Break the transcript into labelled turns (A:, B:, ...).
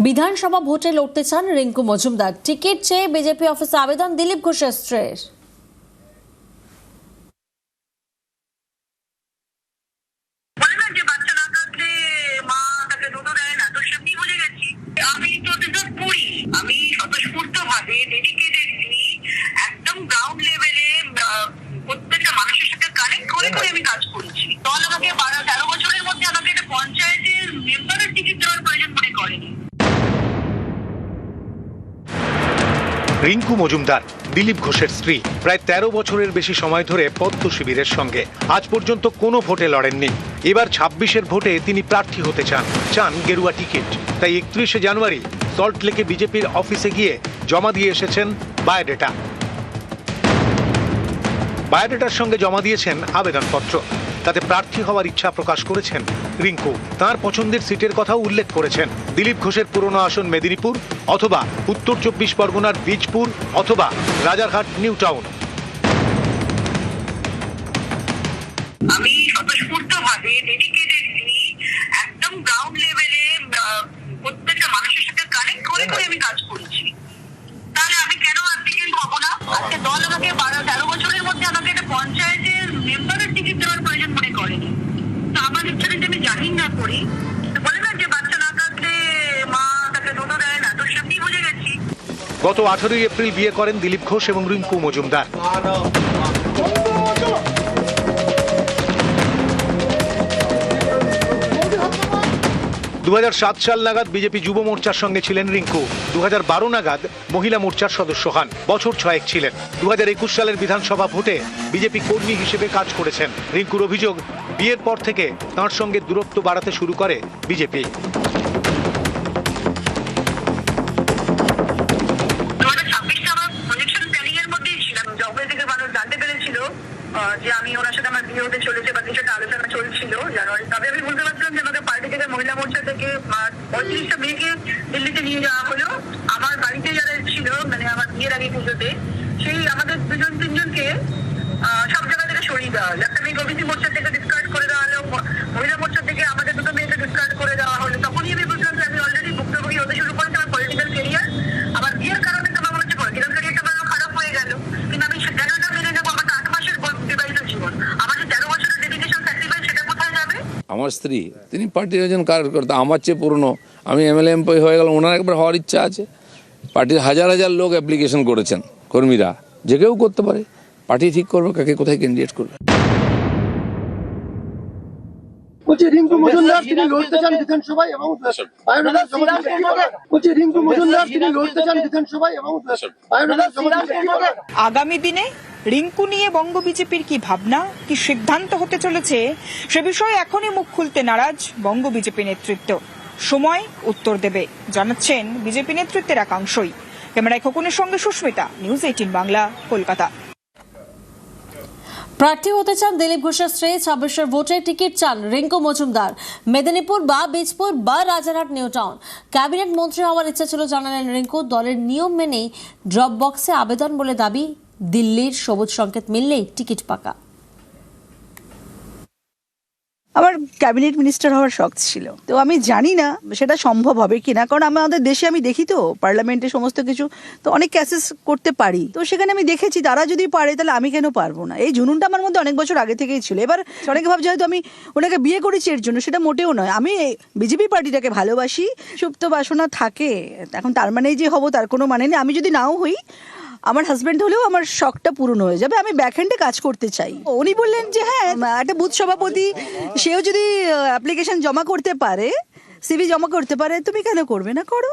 A: বিধানসভা ভোটে লড়তে চান রিঙ্কু মজুমদার। টিকিট চেয়ে বিজেপি অফিসে আবেদন দিলীপ ঘোষের স্ত্রীর।
B: আমি স্বতঃস্ফূর্তভাবে ডেডিকেটেডলি একদম গ্রাউন্ড লেভেলে প্রত্যেকটা মানুষের সাথে কানেক্ট করে আমি কাজ করছি। দল আমাকে 12-13 বছরের মধ্যে আমাকে একটা পঞ্চায়েতের মেম্বারের টিকিট দেওয়ার প্রয়োজন মনে করেনি।
C: রিঙ্কু মজুমদার দিলীপ ঘোষের স্ত্রী, প্রায় 13 বছরের বেশি সময় ধরে পদ্ম শিবিরের সঙ্গে আজ পর্যন্ত কোনো ভোটে লড়েননি। এবার 26-এর ভোটে তিনি প্রার্থী হতে চান গেরুয়া টিকিট। তাই 31শে জানুয়ারি সল্টলেকে বিজেপির অফিসে গিয়ে জমা দিয়ে এসেছেন বায়োডেটার সঙ্গে জমা দিয়েছেন আবেদনপত্র। তাতে প্রার্থী হওয়ার ইচ্ছা প্রকাশ করেছেন রিঙ্কু। তার পছন্দের সিটের কথাও উল্লেখ করেছেন দিলীপ ঘোষের পুরনো আসন মেদিনীপুর, অথবা উত্তর 24 পরগনার বীজপুর, অথবা রাজারহাট নিউ টাউন।
B: আমি স্বতঃস্ফূর্তভাবে ডেডিকেটেডলি একদম গ্রাউন্ড লেভেলে প্রত্যেকটা মানুষের সাথে কানেক্ট করে আমি কাজ করছি। তাহলে আমি কেন অ্যাপ্লিকেন্ট হব না? আজকে দল আমাকে 12-13 বছরের মধ্যে আমাকে একটা পঞ্চায়েতের মেম্বারের টিকিট দেওয়ার প্রয়োজন মনে করেনি। তো আমার ইচ্ছা যদি আমি জাহির না করি, বলে না যে বাচ্চা না কাঁদলে মা তাকে দুধ দেয় না, তো সেমনি বুঝে গেছি।
C: গত 18 এপ্রিল বিয়ে করেন দিলীপ ঘোষ এবং রিঙ্কু মজুমদার। দু 2007 সাল নাগাদ বিজেপি যুব মোর্চার সঙ্গে ছিলেন রিঙ্কু। 2012 নাগাদ মহিলা মোর্চার সদস্য হন, বছর 6 ছিলেন। 2021 সালের বিধানসভা ভোটে বিজেপি কর্মী হিসেবে কাজ করেছেন। রিঙ্কুর অভিযোগ, বিয়ের পর থেকে তাঁর সঙ্গে দূরত্ব বাড়াতে শুরু করে বিজেপি।
B: যে আমি ওনার সাথে আমার বিয়ে হতে চলেছে বা কিছু একটা আলোচনা চলছিল জানুয়ারি, তবে আমি বলতে পারছিলাম যে আমাকে পার্টি থেকে মহিলা মোর্চা থেকে 35টা মেয়েকে দিল্লিতে নিয়ে যাওয়া হলো। আমার বাড়িতে যারা ছিল, মানে আমার বিয়ের আগে পুজোতে, সেই আমাদের 2-3জনকে সব জায়গা থেকে সরিয়ে দেওয়া হলো। একটা মেয়ে ওবিসি মোর্চা থেকে ডিসকার্ড করে দেওয়া হলো, মহিলা মোর্চা থেকে আমাদের 2 মেয়েকে ডিসকার্ড করে দেওয়া হলো। তখনই আমি বুঝলাম যে আমি অলরেডি ভুক্তভোগী হতে শুরু করেছি আমার পলিটিক্যাল কেরিয়ার। আমার বিয়ের কারণে তো আমার হচ্ছে পলিটিক্যাল কেরিয়ারটা আমার খারাপ হয়ে গেল, কিন্তু আমি কেন এটা মেনে নেবো? আমার 8 মাসের বিবাহিত জীবন, আমার যে 13 বছরের ডেডিকেশন স্যাক্রিফাইস, সেটা কোথায় যাবে?
D: আমার স্ত্রী, তিনি পার্টির একজন কার্যকর্তা, আমার চেয়ে পুরনো। আমি এমএলএ এমপি হয়ে গেলাম, ওনার একবার হওয়ার ইচ্ছা আছে। পার্টির হাজার হাজার লোক অ্যাপ্লিকেশন করেছেন, কর্মীরা, যে কেউ করতে পারে। পার্টি ঠিক করবে কাকে কোথায় ক্যান্ডিডেট করবে।
E: রিঙ্কু মজুমদার তিনি লড়তে চান বিধানসভায় এবং বায়োডেটার জমা দিয়েছেন। রিঙ্কু মজুমদার তিনি লড়তে চান বিধানসভায় এবং বায়োডেটার জমা দিয়েছেন।
F: আগামী দিনে রিঙ্কু নিয়ে বঙ্গ বিজেপির কি ভাবনা, কি সিদ্ধান্ত হতে চলেছে, সে বিষয়ে এখনই মুখ খুলতে নারাজ বঙ্গ বিজেপি নেতৃত্ব। সময় উত্তর দেবে, জানাচ্ছেন বিজেপি নেতৃত্বের একাংশই। ক্যামেরায় খোকনের সঙ্গে সুস্মিতা, নিউজ 18 বাংলা, কলকাতা।
A: প্রার্থী হতে চান দিলীপ ঘোষের স্ত্রী। 26-এর ভোটে টিকিট চান রিঙ্কু মজুমদার। মেদিনীপুর বা বীজপুর বা রাজারহাট নিউ টাউন। ক্যাবিনেট মন্ত্রী হওয়ার ইচ্ছা ছিল জানালেন রিঙ্কু। দলের নিয়ম মেনেই ড্রপ বক্সে আবেদন বলে দাবি। দিল্লির সবুজ সংকেত মিললেই টিকিট পাকা।
G: আমার ক্যাবিনেট মিনিস্টার হওয়ার শখ ছিল, তো আমি জানি না সেটা সম্ভব হবে কিনা, কারণ আমাদের দেশে আমি দেখি তো পার্লামেন্টে সমস্ত কিছু তো অনেক ক্যাসেস করতে পারি, তো সেখানে আমি দেখেছি তারা যদি পারে তাহলে আমি কেন পারবো না। এই জুনুনটা আমার মধ্যে অনেক বছর আগে থেকেই ছিল। এবার অনেকে ভাবছে হয়তো আমি ওনাকে বিয়ে করেছি এর জন্য, সেটা মোটেও নয়। আমি বিজেপি পার্টিটাকে ভালোবাসি, সুপ্ত বাসনা থাকে। এখন তার মানেই যে হব তার কোনো মানে নেই। আমি যদি নাও হই, আমার হাজব্যান্ড হলেও আমার শখটা পূরণ হয়ে যাবে। আমি ব্যাকহ্যান্ডে কাজ করতে চাই। উনি বললেন যে হ্যাঁ, একটা বুথ সভাপতি, সেও যদি অ্যাপ্লিকেশন জমা করতে পারে, সিভি জমা করতে পারে, তুমি কেন করবে না? করো।